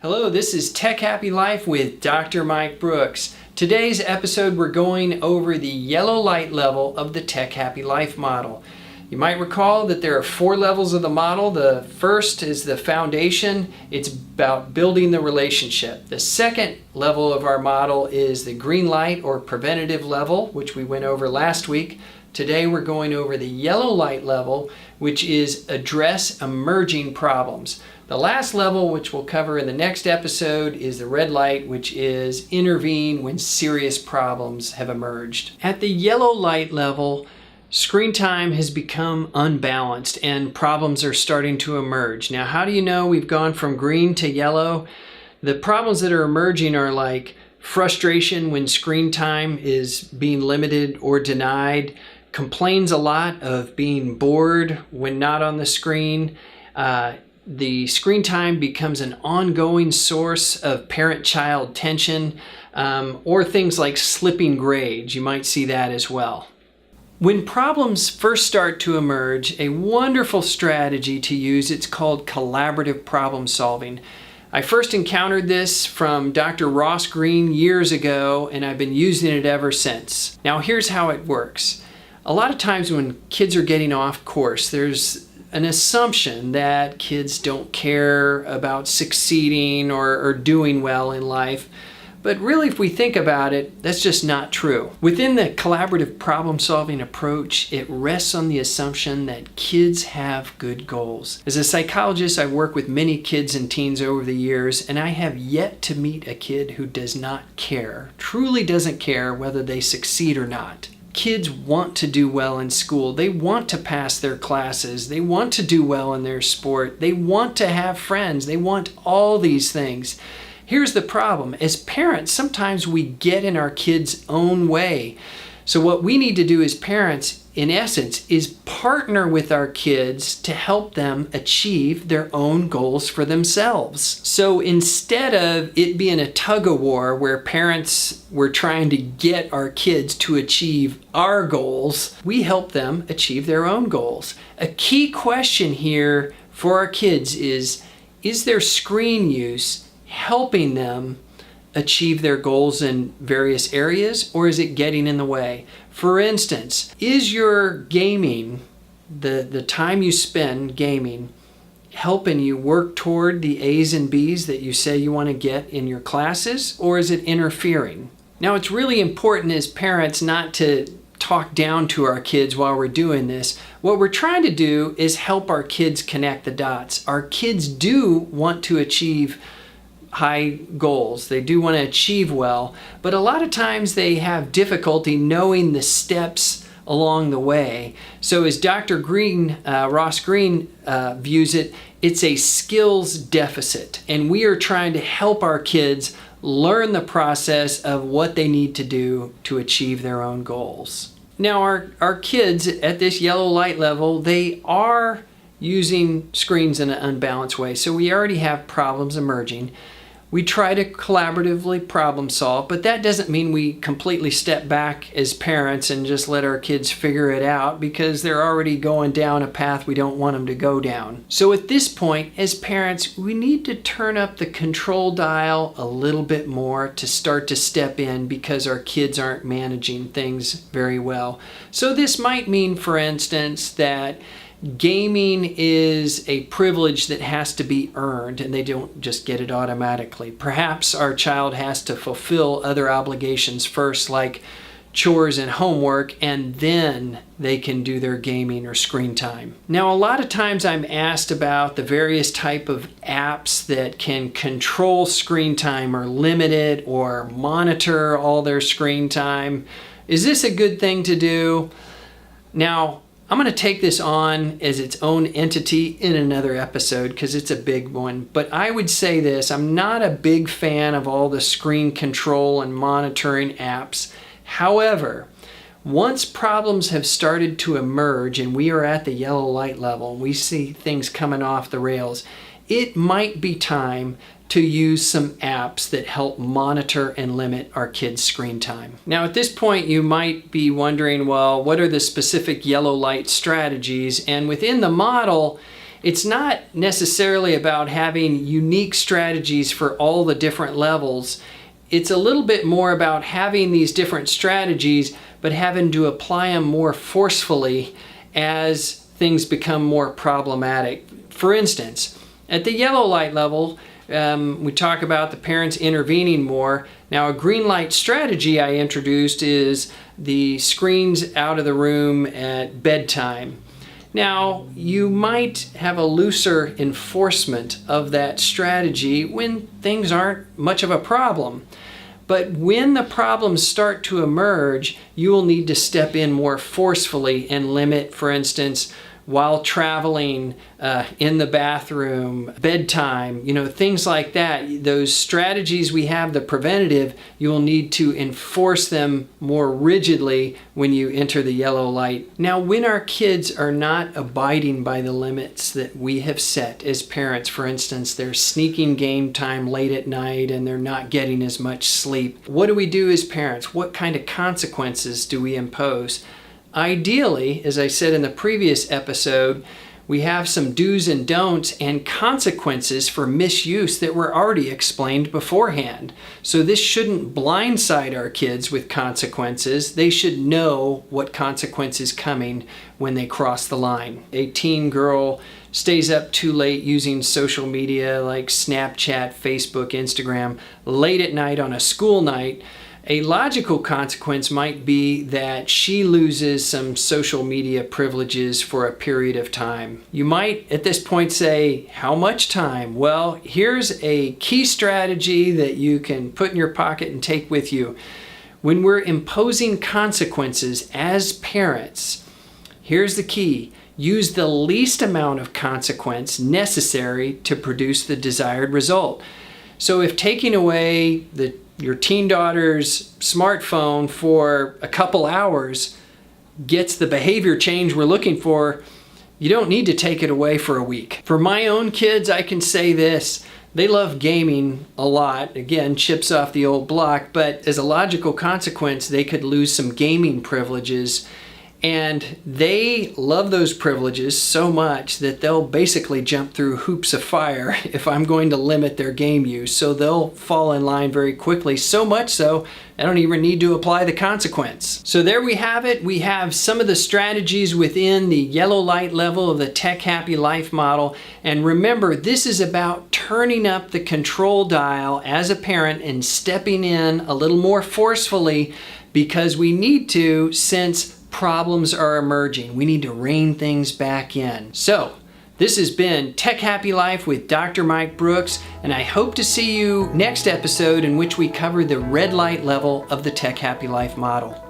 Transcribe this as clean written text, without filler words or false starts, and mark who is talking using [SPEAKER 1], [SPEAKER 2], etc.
[SPEAKER 1] Hello, this is Tech Happy Life with Dr. Mike Brooks. Today's episode we're going over the yellow light level of the Tech Happy Life model. You might recall that there are 4 levels of the model. The first is the foundation. It's about building the relationship. The second level of our model is the green light or preventative level, which we went over last week. Today we're going over the yellow light level, which is address emerging problems. The last level, which we'll cover in the next episode, is the red light, which is intervene when serious problems have emerged. At the yellow light level, screen time has become unbalanced and problems are starting to emerge. Now, how do you know we've gone from green to yellow? The problems that are emerging are like frustration when screen time is being limited or denied, complains a lot of being bored when not on the screen. The screen time becomes an ongoing source of parent-child tension, or things like slipping grades. You might see that as well. When problems first start to emerge, a wonderful strategy to use, it's called collaborative problem solving. I first encountered this from Dr. Ross Greene years ago, and I've been using it ever since. Now, here's how it works. A lot of times when kids are getting off course, there's an assumption that kids don't care about succeeding or doing well in life. But really, if we think about it, that's just not true. Within the collaborative problem-solving approach, it rests on the assumption that kids have good goals. As a psychologist, I work with many kids and teens over the years, and I have yet to meet a kid who does not care, truly doesn't care whether they succeed or not. Kids want to do well in school. They want to pass their classes. They want to do well in their sport. They want to have friends. They want all these things. Here's the problem. As parents, sometimes we get in our kids' own way. So what we need to do as parents, in essence, is partner with our kids to help them achieve their own goals for themselves. So instead of it being a tug-of-war where parents were trying to get our kids to achieve our goals, we help them achieve their own goals. A key question here for our kids is their screen use helping them achieve their goals in various areas, or is it getting in the way? For instance, is your gaming, the time you spend gaming, helping you work toward the A's and B's that you say you want to get in your classes, or is it interfering? Now, it's really important as parents not to talk down to our kids while we're doing this. What we're trying to do is help our kids connect the dots. Our kids do want to achieve high goals. They do want to achieve well, but a lot of times they have difficulty knowing the steps along the way. So as Dr. Ross Greene views it, it's a skills deficit, and we are trying to help our kids learn the process of what they need to do to achieve their own goals. Now, our kids at this yellow light level, they are using screens in an unbalanced way, so we already have problems emerging. We try to collaboratively problem solve, but that doesn't mean we completely step back as parents and just let our kids figure it out, because they're already going down a path we don't want them to go down. So at this point, as parents, we need to turn up the control dial a little bit more to start to step in, because our kids aren't managing things very well. So this might mean, for instance, that gaming is a privilege that has to be earned, and they don't just get it automatically. Perhaps our child has to fulfill other obligations first, like chores and homework, and then they can do their gaming or screen time. Now, a lot of times I'm asked about the various type of apps that can control screen time or limit it or monitor all their screen time. Is this a good thing to do? Now, I'm going to take this on as its own entity in another episode because it's a big one. But I would say this, I'm not a big fan of all the screen control and monitoring apps. However, once problems have started to emerge and we are at the yellow light level and we see things coming off the rails, it might be time to use some apps that help monitor and limit our kids' screen time. Now, at this point, you might be wondering, well, what are the specific yellow light strategies? And within the model, it's not necessarily about having unique strategies for all the different levels. It's a little bit more about having these different strategies, but having to apply them more forcefully as things become more problematic. For instance, at the yellow light level, we talk about the parents intervening more. Now, a green light strategy I introduced is the screens out of the room at bedtime. Now, you might have a looser enforcement of that strategy when things aren't much of a problem. But when the problems start to emerge, you will need to step in more forcefully and limit, for instance, while traveling, in the bathroom, bedtime, things like that. Those strategies we have, the preventative, you will need to enforce them more rigidly when you enter the yellow light. Now, when our kids are not abiding by the limits that we have set as parents, for instance, they're sneaking game time late at night and they're not getting as much sleep, what do we do as parents? What kind of consequences do we impose? Ideally, as I said in the previous episode, we have some do's and don'ts and consequences for misuse that were already explained beforehand. So this shouldn't blindside our kids with consequences. They should know what consequence is coming when they cross the line. A teen girl stays up too late using social media like Snapchat, Facebook, Instagram, late at night on a school night. A logical consequence might be that she loses some social media privileges for a period of time. You might at this point say, how much time? Well, here's a key strategy that you can put in your pocket and take with you. When we're imposing consequences as parents, here's the key. Use the least amount of consequence necessary to produce the desired result. So if taking away your teen daughter's smartphone for a couple hours gets the behavior change we're looking for, you don't need to take it away for a week. For my own kids, I can say this. They love gaming a lot. Again, chips off the old block, but as a logical consequence, they could lose some gaming privileges. And they love those privileges so much that they'll basically jump through hoops of fire if I'm going to limit their game use. So they'll fall in line very quickly, so much so I don't even need to apply the consequence. So there we have it. We have some of the strategies within the yellow light level of the Tech Happy Life model. And remember, this is about turning up the control dial as a parent and stepping in a little more forcefully because we need to, since problems are emerging. We need to rein things back in. So, this has been Tech Happy Life with Dr. Mike Brooks, and I hope to see you next episode in which we cover the red light level of the Tech Happy Life model.